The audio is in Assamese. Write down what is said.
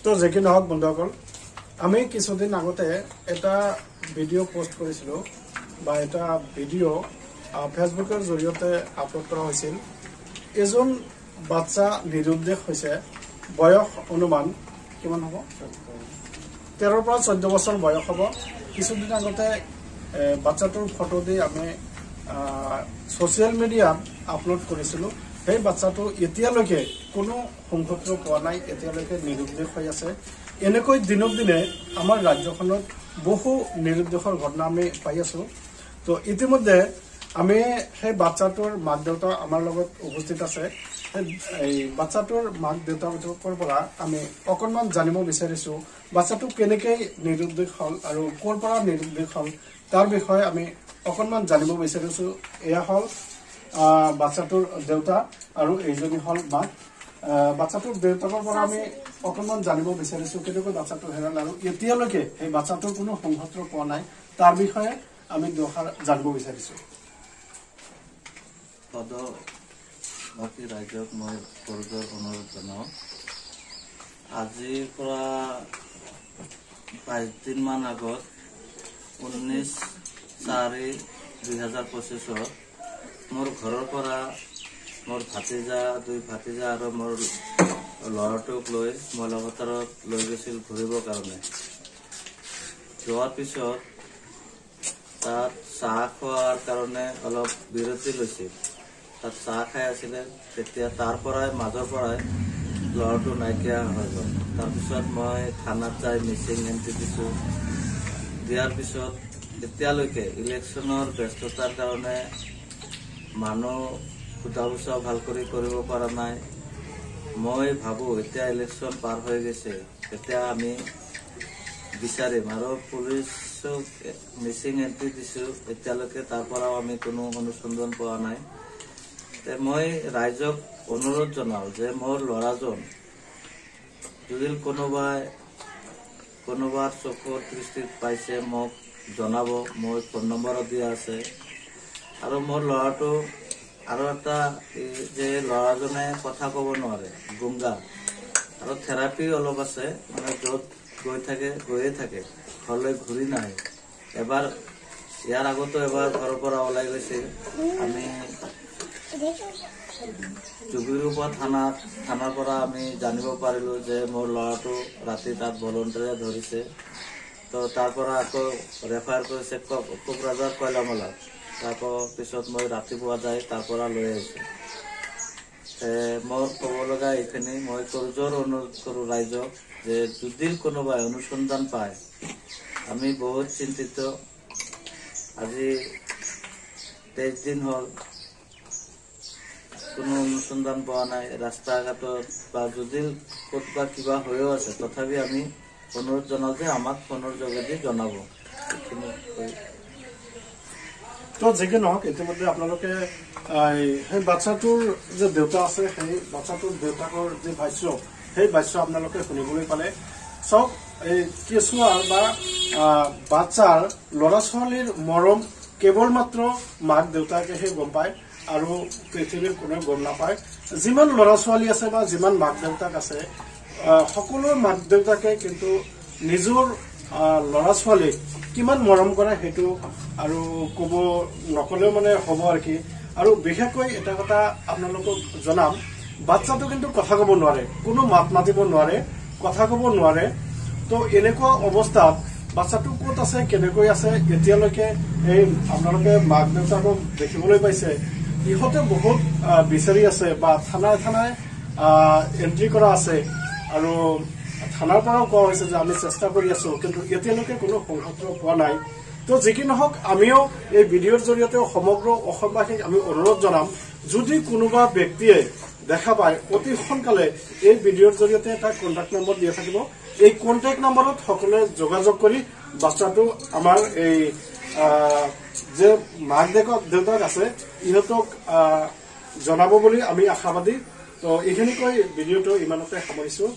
তো যে কি নহওক বন্ধুসকল, আমি কিছুদিন আগতে এটা ভিডিঅ' পোষ্ট কৰিছিলোঁ বা এটা ভিডিঅ' ফেচবুকৰ জৰিয়তে আপলোড কৰা হৈছিল। এজন বাচ্চা নিৰুদ্দেশ হৈছে, বয়স অনুমান কিমান হ'ব, 13 পৰা 14 বছৰ বয়স হ'ব। কিছুদিন আগতে বাচ্চাটোৰ ফটো দি আমি ছ'চিয়েল মিডিয়াত আপলোড কৰিছিলোঁ। সেই বাচ্চাটো এতিয়ালৈকে কোনো সংসত্ৰ পোৱা নাই, এতিয়ালৈকে নিৰুদ্দেশ হৈ আছে। এনেকৈ দিনক দিনে আমাৰ ৰাজ্যখনত বহু নিৰুদ্দেশৰ ঘটনা আমি পাই আছোঁ। তো ইতিমধ্যে আমি সেই বাচ্চাটোৰ মাক দেউতাক আমাৰ লগত উপস্থিত আছে। এই বাচ্চাটোৰ মাক দেউতাকৰ পৰা আমি অকণমান জানিব বিচাৰিছোঁ, বাচ্চাটো কেনেকৈ নিৰুদ্দেশ হ'ল আৰু ক'ৰ পৰা নিৰুদ্দেশ হ'ল তাৰ বিষয়ে আমি অকণমান জানিব বিচাৰিছোঁ। এয়া হ'ল বাচ্চাটোৰ দেউতা আৰু এইজনী হ'ল মাক। বাচ্চাটোৰ দেউতাকৰ পৰা আমি অকণমান জানিব বিচাৰিছোঁ কেনেকৈ বাচ্চাটো হেৰাল আৰু এতিয়ালৈকে সেই বাচ্চাটোৰ কোনো সংসত্ৰ পোৱা নাই, তাৰ বিষয়ে আমি দুআষাৰ জানিব বিচাৰিছোঁ। বাকী ৰাইজক মই কৰজৰ অনুৰোধ জনাওঁ, আজিৰ পৰা 5 দিনমান আগত 19/4/2025 মোৰ ঘৰৰ পৰা মোৰ দুই ভাতিজা আৰু মোৰ ল'ৰাটোক লৈ মই লগতাৰত লৈ গৈছিল ঘূৰিবৰ কাৰণে। যোৱাৰ পিছত তাত চাহ খোৱাৰ কাৰণে অলপ বিৰতি লৈছিল। তাত চাহ খাই আছিলে, তেতিয়া তাৰ পৰাই মাজৰ পৰাই ল'ৰাটো নাইকিয়া হৈ গ'ল। তাৰপিছত মই থানাত যাই মিচিং এণ্ট্ৰি দিছোঁ। দিয়াৰ পিছত এতিয়ালৈকে ইলেকশ্যনৰ ব্যস্ততাৰ কাৰণে মানুহ সোধা পোছা ভাল কৰি কৰিব পৰা নাই। মই ভাবোঁ এতিয়া ইলেকশ্যন পাৰ হৈ গৈছে, এতিয়া আমি বিচাৰিম আৰু পুলিচক মিচিং এণ্ট্ৰি দিছোঁ, এতিয়ালৈকে তাৰ পৰাও আমি কোনো অনুসন্ধান পোৱা নাই। মই ৰাইজক অনুৰোধ জনাওঁ যে মোৰ ল'ৰাজন যদি কোনোবাৰ চকুৰ দৃষ্টিত পাইছে মোক জনাব, মোৰ ফোন নম্বৰো দিয়া আছে। আৰু মোৰ ল'ৰাটো আৰু এটা যে ল'ৰাজনে কথা ক'ব নোৱাৰে, গুংগা, আৰু থেৰাপি অলপ আছে, মানে য'ত গৈয়ে থাকে, ঘৰলৈ ঘূৰি নাহে। ইয়াৰ আগতো এবাৰ ঘৰৰ পৰা ওলাই গৈছে। আমি জুবিৰোপা থানাৰ পৰা আমি জানিব পাৰিলোঁ যে মোৰ ল'ৰাটো ৰাতি তাত ভলণ্টিয়াৰে ধৰিছে। তো তাৰ পৰা আকৌ ৰেফাৰ কৰিছে কোকৰাঝাৰ কয়লামলাত। তাৰপিছত মই ৰাতিপুৱা যাই তাৰ পৰা লৈ আহিছোঁ। মোৰ ক'ব লগা এইখিনি, মই কৰজোৰ অনুৰোধ কৰোঁ ৰাইজক যে যদি কোনোবাই অনুসন্ধান পায়, আমি বহুত চিন্তিত। আজি 23 দিন হ'ল কোনো অনুসন্ধান পোৱা নাই ৰাস্তা ঘাটত, বা যদি ক'তবা কিবা হৈও আছে, তথাপি আমি অনুৰোধ জনাওঁ যে আমাক ফোনৰ যোগেদি জনাব। তো যি কি নহওক, ইতিমধ্যে আপোনালোকে সেই বাচ্চাটোৰ যে দেউতা আছে, সেই বাচ্চাটোৰ দেউতাকৰ যে ভাষ্য, সেই ভাষ্য আপোনালোকে শুনিবলৈ পালে। চাওক, এই কেঁচুৱাৰ বা বাচ্চাৰ ল'ৰা ছোৱালীৰ মৰম কেৱল মাত্ৰ মাক দেউতাকেহে গম পায় আৰু পৃথিৱীৰ কোনেও গম নাপায়। যিমান ল'ৰা ছোৱালী আছে বা যিমান মাক দেউতাক আছে, সকলো মাক দেউতাকে কিন্তু নিজৰ ল'ৰা ছোৱালীক কিমান মৰম কৰে সেইটো আৰু ক'ব নকলেও মানে হ'ব আৰু কি। আৰু বিশেষকৈ এটা কথা আপোনালোকক জনাম, বাচ্চাটো কিন্তু কথা ক'ব নোৱাৰে, কোনো মাত মাতিব নোৱাৰে, কথা ক'ব নোৱাৰে। তো এনেকুৱা অৱস্থাত বাচ্চাটো ক'ত আছে, কেনেকৈ আছে, এতিয়ালৈকে এই আপোনালোকে মাক দেউতাকক দেখিবলৈ পাইছে। ইহঁতে বহুত বিচাৰি আছে বা থানাই এণ্ট্ৰি কৰা আছে আৰু থানাৰ পৰাও কোৱা হৈছে যে আমি চেষ্টা কৰি আছো, কিন্তু এতিয়ালৈকে কোনো সংসত্ৰ পোৱা নাই। তো যি কি নহওক, আমিও এই ভিডিঅ'ৰ জৰিয়তে সমগ্ৰ অসমবাসীক আমি অনুৰোধ জনাম, যদি কোনোবা ব্যক্তিয়ে দেখা পায় অতি সোনকালে এই ভিডিঅ'ৰ জৰিয়তে এটা কণ্টেক্ট নম্বৰ দিয়া থাকিব। এই কণ্টেক্ট নম্বৰত সকলোৱে যোগাযোগ কৰি বাচ্চাটো আমাৰ এই যে মাক দেউতাক আছে ইহঁতক জনাব বুলি আমি আশাবাদী। তো এইখিনিকৈ ভিডিঅ'টো ইমানতে সামৰিছোঁ।